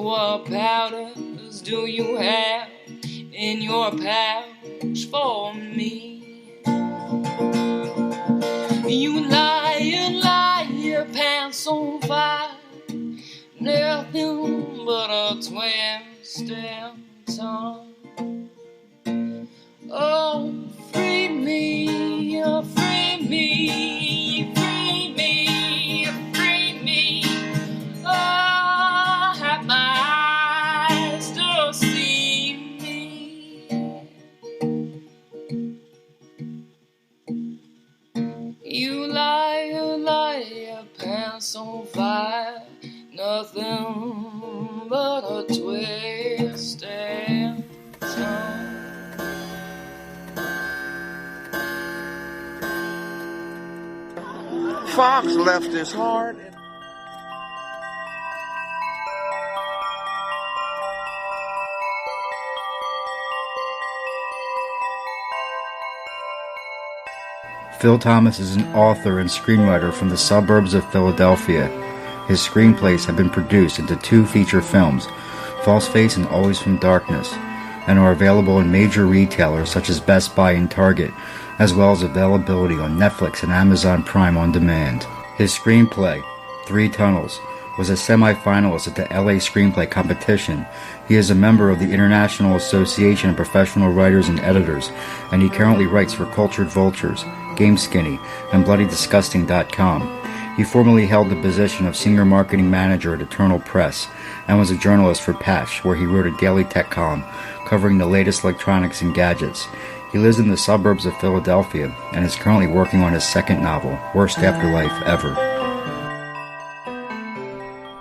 what powders do you have in your pouch for me? You lie, your pants on fire, nothing but a twisted tongue. Oh, free me, oh, free me, free me, free me. Oh, have my eyes to see me. You lie, your pants on fire, nothing but a twisted tongue. Fox left his heart. Phil Thomas is an author and screenwriter from the suburbs of Philadelphia. His screenplays have been produced into 2 feature films, False Face and Always from Darkness, and are available in major retailers such as Best Buy and Target, as well as availability on Netflix and Amazon Prime on demand. His screenplay, 3 Tunnels, was a semi-finalist at the LA Screenplay Competition. He is a member of the International Association of Professional Writers and Editors, and he currently writes for Cultured Vultures, GameSkinny, and BloodyDisgusting.com. He formerly held the position of Senior Marketing Manager at Eternal Press, and was a journalist for Patch, where he wrote a daily tech column covering the latest electronics and gadgets. He lives in the suburbs of Philadelphia, and is currently working on his second novel, Worst Afterlife Ever.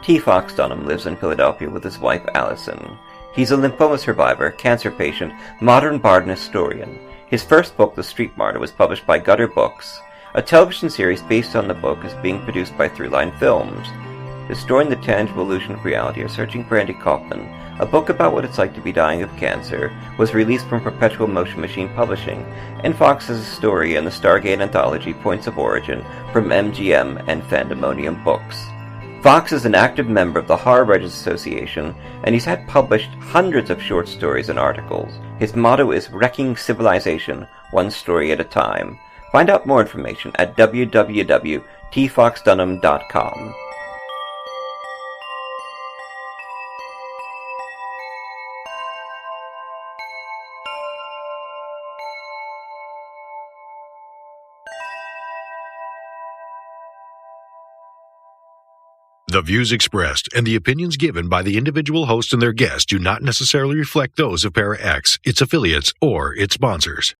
T. Fox Dunham lives in Philadelphia with his wife Allison. He's a lymphoma survivor, cancer patient, modern bard and historian. His first book, The Street Martyr, was published by Gutter Books. A television series based on the book is being produced by Throughline Films. Destroying the Tangible Illusion of Reality or Searching for Andy Kaufman, a book about what it's like to be dying of cancer, was released from Perpetual Motion Machine Publishing, and Fox has a story in the Stargate anthology Points of Origin from MGM and Fandemonium Books. Fox is an active member of the Horror Writers Association, and he's had published hundreds of short stories and articles. His motto is Wrecking Civilization, one story at a time. Find out more information at www.tfoxdunham.com. The views expressed and the opinions given by the individual host and their guests do not necessarily reflect those of Para X, its affiliates, or its sponsors.